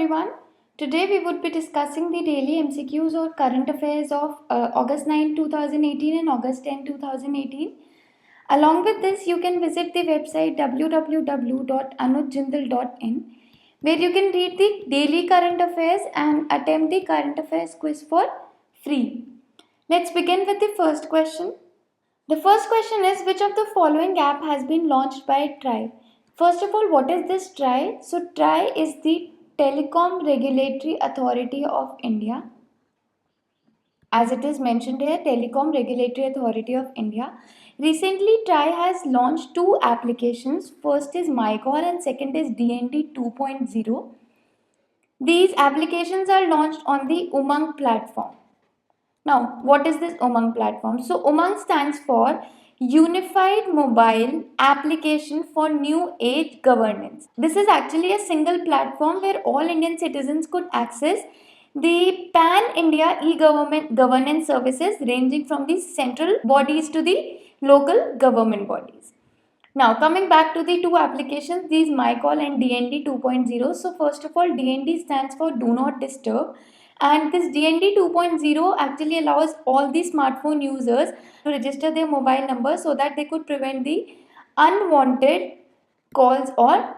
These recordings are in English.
everyone. Today we would be discussing the daily MCQs or current affairs of August 9, 2018 and August 10, 2018. Along with this, you can visit the website www.anujjindal.in where you can read the daily current affairs and attempt the current affairs quiz for free. Let's begin with the first question. The first question is, which of the following app has been launched by TRAI? First of all, what is this TRAI? So TRAI is the Telecom Regulatory Authority of India. As it is mentioned here, Telecom Regulatory Authority of India. Recently, TRAI has launched two applications. First is MyCall and second is DND 2.0. These applications are launched on the Umang platform. Now, what is this Umang platform? So, Umang stands for Unified Mobile Application for New Age Governance. This is actually a single platform where all Indian citizens could access the pan-India e-government governance services ranging from the central bodies to the local government bodies. Now, coming back to the two applications, these MyCall and DND 2.0. So, first of all, DND stands for Do Not Disturb. And this DND 2.0 actually allows all the smartphone users to register their mobile number so that they could prevent the unwanted calls or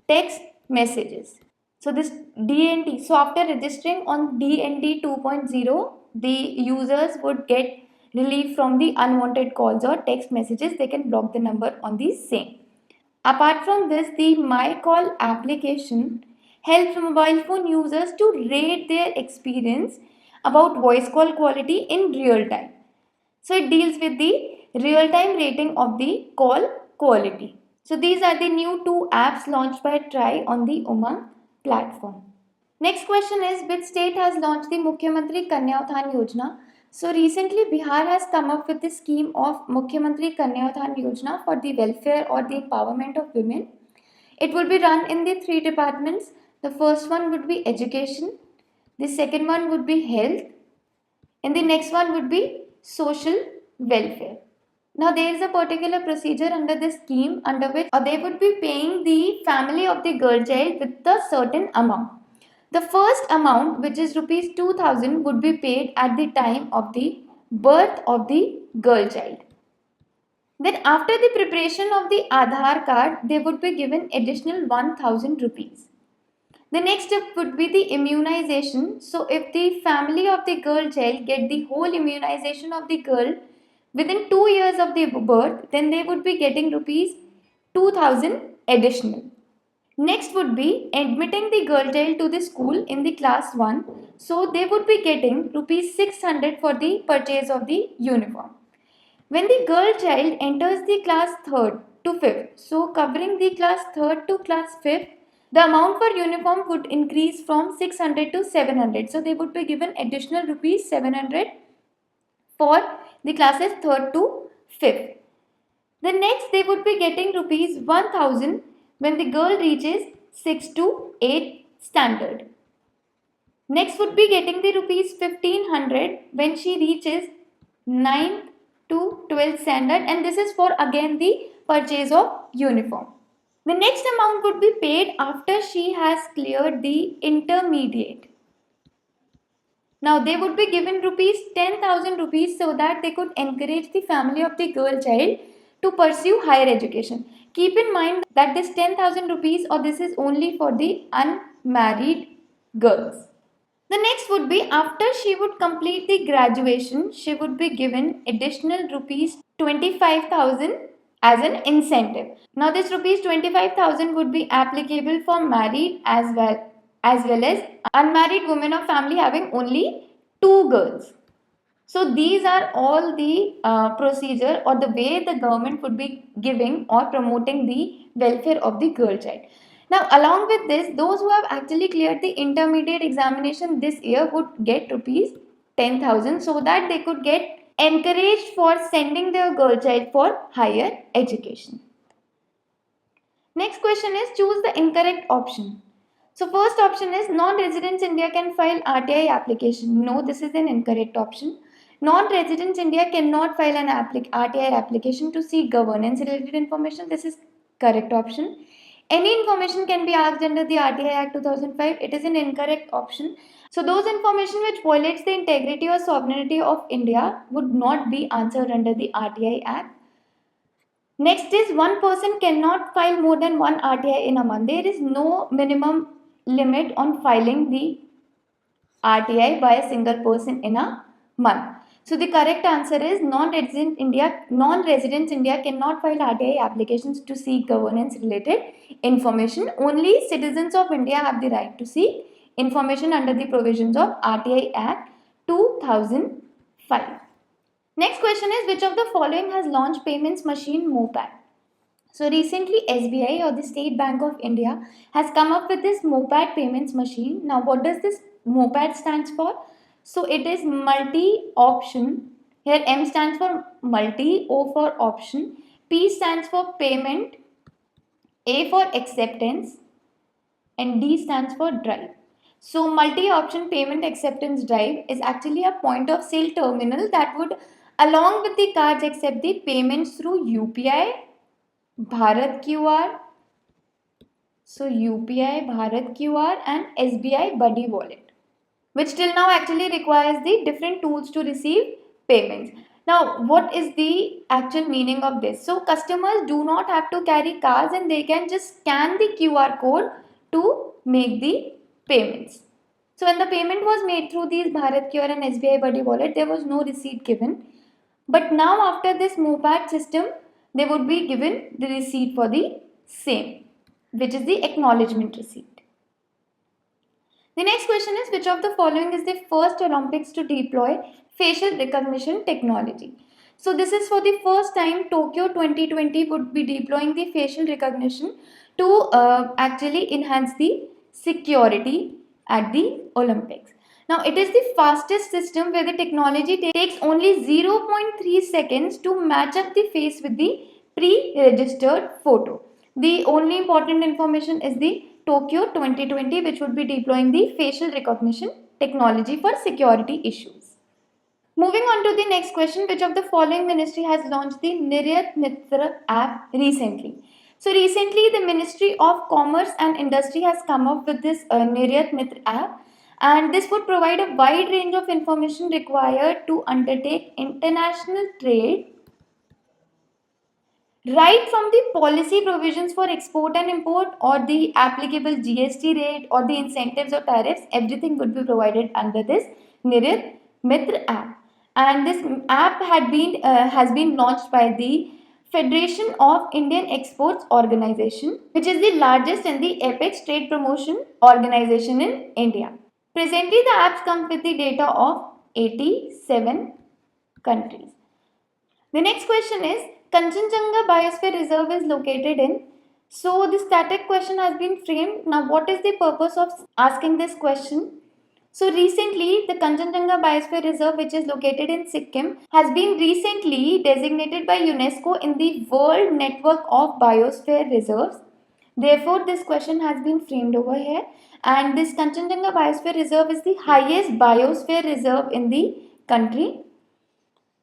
text messages. So this DND, so after registering on DND 2.0, the users would get relief from the unwanted calls or text messages. They can block the number on the same. Apart from this, the MyCall application helps mobile phone users to rate their experience about voice call quality in real time. So it deals with the real time rating of the call quality. So these are the new two apps launched by TRAI on the Umang platform. Next question is, which state has launched the Mukhyamantri Kanya Uthan Yojana? So recently Bihar has come up with the scheme of Mukhyamantri Kanya Uthan Yojana for the welfare or the empowerment of women. It will be run in the three departments. The first one would be education, the second one would be health, and the next one would be social welfare. Now there is a particular procedure under this scheme under which they would be paying the family of the girl child with a certain amount. The first amount, which is rupees 2000, would be paid at the time of the birth of the girl child. Then after the preparation of the Aadhar card, they would be given additional 1000 rupees. The next step would be the immunization. So if the family of the girl child get the whole immunization of the girl within 2 years of the birth, then they would be getting rupees 2000 additional. Next would be admitting the girl child to the school in the class 1. So they would be getting rupees 600 for the purchase of the uniform. When the girl child enters the class 3rd to 5th, so covering the class 3rd to class 5th, the amount for uniform would increase from 600 to 700. So they would be given additional rupees 700 for the classes 3rd to 5th. The next they would be getting rupees 1000 when the girl reaches 6 to 8 standard. Next would be getting the rupees 1500 when she reaches 9th to 12th standard, and this is for again the purchase of uniform. The next amount would be paid after she has cleared the intermediate. Now they would be given rupees 10,000 rupees so that they could encourage the family of the girl child to pursue higher education. Keep in mind that this 10,000 rupees or this is only for the unmarried girls. The next would be after she would complete the graduation, she would be given additional rupees 25,000 as an incentive. Now this rupees 25,000 would be applicable for married as well as unmarried women or family having only 2 girls. So these are all the procedure or the way the government would be giving or promoting the welfare of the girl child. Now along with this, those who have actually cleared the intermediate examination this year would get rupees 10,000 so that they could get encouraged for sending their girl child for higher education. Next question is, choose the incorrect option. So first option is non-residents India can file RTI application. No, this is an incorrect option. Non-residents India cannot file an RTI application to seek governance related information. This is correct option. Any information can be asked under the RTI Act 2005. It is an incorrect option. So those information which violates the integrity or sovereignty of India would not be answered under the RTI Act. Next is, one person cannot file more than one RTI in a month. There is no minimum limit on filing the RTI by a single person in a month. So the correct answer is non-residents India cannot file RTI applications to seek governance related information. Only citizens of India have the right to seek information under the provisions of RTI Act 2005. Next question is, which of the following has launched payments machine MoPad? So recently SBI, or the State Bank of India, has come up with this MoPad payments machine. Now what does this MoPad stands for? So it is multi-option. Here M stands for multi, O for option, P stands for payment, A for acceptance, and D stands for drive. So multi-option payment acceptance drive is actually a point of sale terminal that would, along with the cards, accept the payments through UPI, Bharat QR, so UPI, Bharat QR and SBI Buddy Wallet, which till now actually requires the different tools to receive payments. Now, what is the actual meaning of this? So, customers do not have to carry cards and they can just scan the QR code to make the payments. So, when the payment was made through these Bharat QR and SBI Buddy Wallet, there was no receipt given. But now after this MoPad system, they would be given the receipt for the same, which is the acknowledgement receipt. The next question is, which of the following is the first Olympics to deploy facial recognition technology? So this is for the first time Tokyo 2020 would be deploying the facial recognition to actually enhance the security at the Olympics. Now it is the fastest system where the technology takes only 0.3 seconds to match up the face with the pre-registered photo. The only important information is the Tokyo 2020, which would be deploying the facial recognition technology for security issues. Moving on to the next question, which of the following ministry has launched the Niryat Mitra app recently? So recently the Ministry of Commerce and Industry has come up with this Niryat Mitra app, and this would provide a wide range of information required to undertake international trade, right from the policy provisions for export and import or the applicable GST rate or the incentives or tariffs. Everything would be provided under this Niryat Mitra app. And this app has been launched by the Federation of Indian Exports Organization, which is the largest and the apex trade promotion organization in India. Presently, the apps come with the data of 87 countries. The next question is, Khangchendzonga Biosphere Reserve is located in. So the static question has been framed. Now what is the purpose of asking this question? So recently the Khangchendzonga Biosphere Reserve, which is located in Sikkim, has been recently designated by UNESCO in the World Network of Biosphere Reserves. Therefore this question has been framed over here, and this Khangchendzonga Biosphere Reserve is the highest biosphere reserve in the country.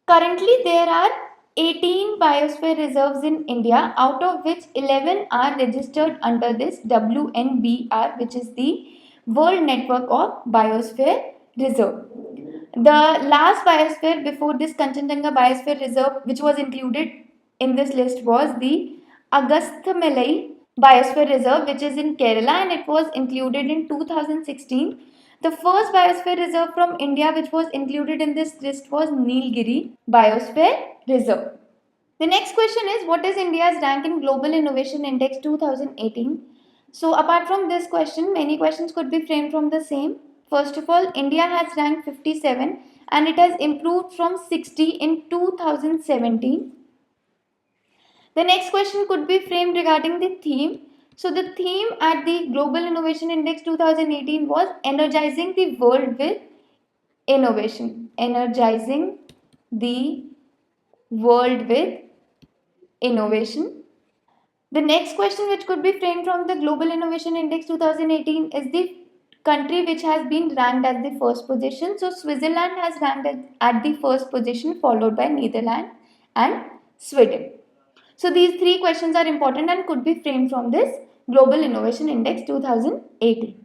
Currently, there are 18 biosphere reserves in India, out of which 11 are registered under this WNBR, which is the World Network of Biosphere Reserve. The last biosphere before this Khangchendzonga Biosphere Reserve, which was included in this list, was the Agastyamalai Biosphere Reserve, which is in Kerala, and it was included in 2016. The first biosphere reserve from India which was included in this list was Nilgiri Biosphere Reserve. The next question is, what is India's rank in Global Innovation Index 2018? So apart from this question, many questions could be framed from the same. First of all, India has ranked 57 and it has improved from 60 in 2017. The next question could be framed regarding the theme. So the theme at the Global Innovation Index 2018 was energizing the world with innovation. Energizing the world with innovation. The next question which could be framed from the Global Innovation Index 2018 is the country which has been ranked at the first position. So Switzerland has ranked at the first position, followed by Netherlands and Sweden. So these three questions are important and could be framed from this Global Innovation Index 2018.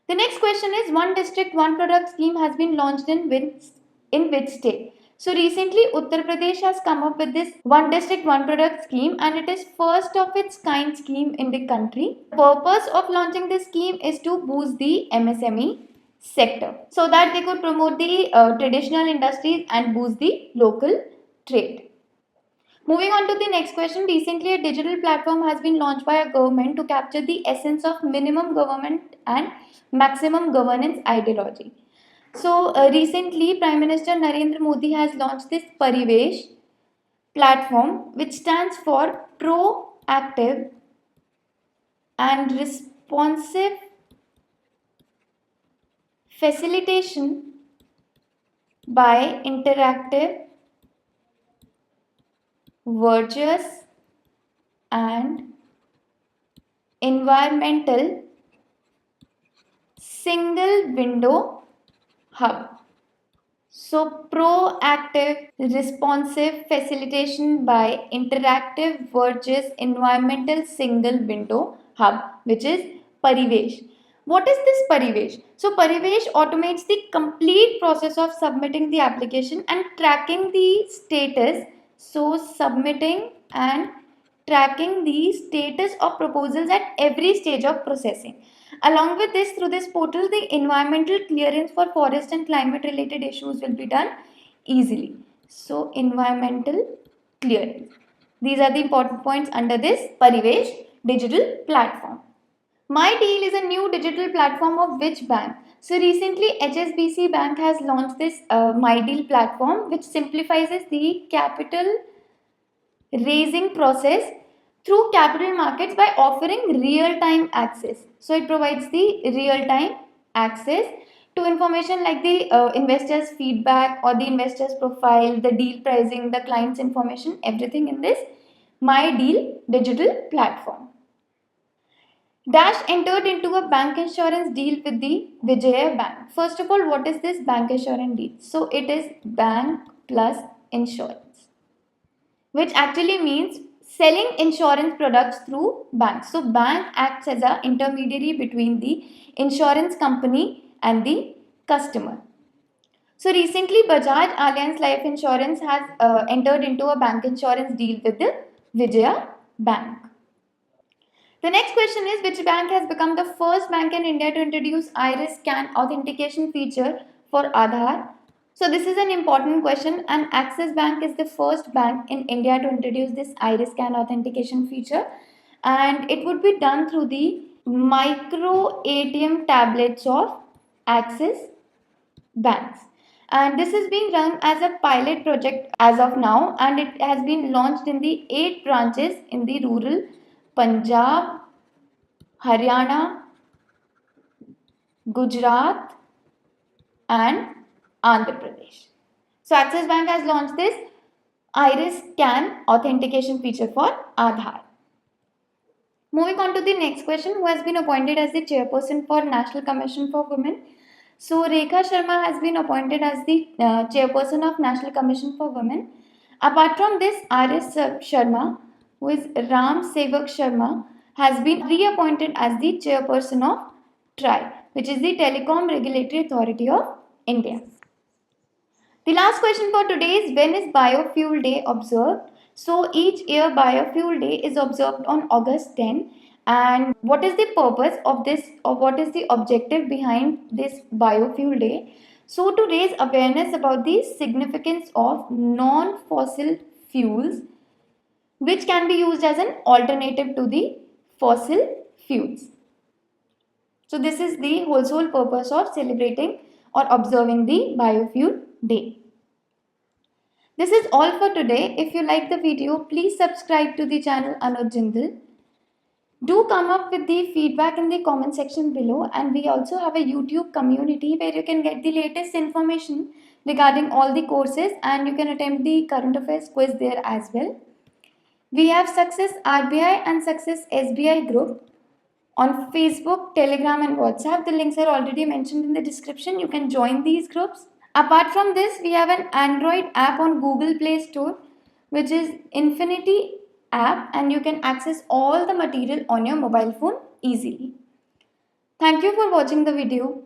The next question is, one district, one product scheme has been launched in which state? So recently Uttar Pradesh has come up with this one district, one product scheme, and it is first of its kind scheme in the country. The purpose of launching this scheme is to boost the MSME sector so that they could promote the traditional industries and boost the local trade. Moving on to the next question, recently a digital platform has been launched by a government to capture the essence of minimum government and maximum governance ideology. So recently Prime Minister Narendra Modi has launched this Parivesh platform, which stands for proactive and responsive facilitation by interactive, virtuous and environmental single window hub. So proactive, responsive facilitation by interactive, virtuous, environmental single window hub, which is Parivesh. What is this Parivesh? So Parivesh automates the complete process of submitting the application and tracking the status. So submitting and tracking the status of proposals at every stage of processing. Along with this, through this portal, the environmental clearance for forest and climate related issues will be done easily. So environmental clearance. These are the important points under this Parivesh digital platform. MyDeal is a new digital platform of which bank? So recently HSBC Bank has launched this MyDeal platform, which simplifies the capital raising process through capital markets by offering real-time access. So it provides the real-time access to information like the investors' feedback or the investors' profile, the deal pricing, the client's information, everything in this MyDeal digital platform. Dash entered into a bank insurance deal with the Vijaya Bank. First of all, what is this bank insurance deal? So it is bank plus insurance, which actually means selling insurance products through banks. So bank acts as an intermediary between the insurance company and the customer. So recently Bajaj Allianz Life Insurance has entered into a bank insurance deal with the Vijaya Bank. The next question is, which bank has become the first bank in India to introduce Iris Scan Authentication feature for Aadhar? So this is an important question, and Axis Bank is the first bank in India to introduce this Iris Scan Authentication feature, and it would be done through the micro ATM tablets of Axis Banks. And this is being run as a pilot project as of now, and it has been launched in the 8 branches in the rural Punjab, Haryana, Gujarat and Andhra Pradesh. So Axis Bank has launched this Iris Scan authentication feature for Aadhar. Moving on to the next question, who has been appointed as the chairperson for National Commission for Women? So Rekha Sharma has been appointed as the chairperson of National Commission for Women. Apart from this, Iris Sharma, who is Ram Sevak Sharma, has been reappointed as the chairperson of TRAI, which is the Telecom Regulatory Authority of India. The last question for today is, when is Biofuel Day observed? So each year Biofuel Day is observed on August 10. And what is the purpose of this, or what is the objective behind this Biofuel Day? So to raise awareness about the significance of non-fossil fuels, which can be used as an alternative to the fossil fuels. So this is the whole sole purpose of celebrating or observing the Biofuel Day. This is all for today. If you like the video, please subscribe to the channel Anuj Jindal. Do come up with the feedback in the comment section below, and we also have a YouTube community where you can get the latest information regarding all the courses, and you can attempt the current affairs quiz there as well. We have Success RBI and Success SBI group on Facebook, Telegram and WhatsApp. The links are already mentioned in the description. You can join these groups. Apart from this, we have an Android app on Google Play Store which is Infinity app, and you can access all the material on your mobile phone easily. Thank you for watching the video.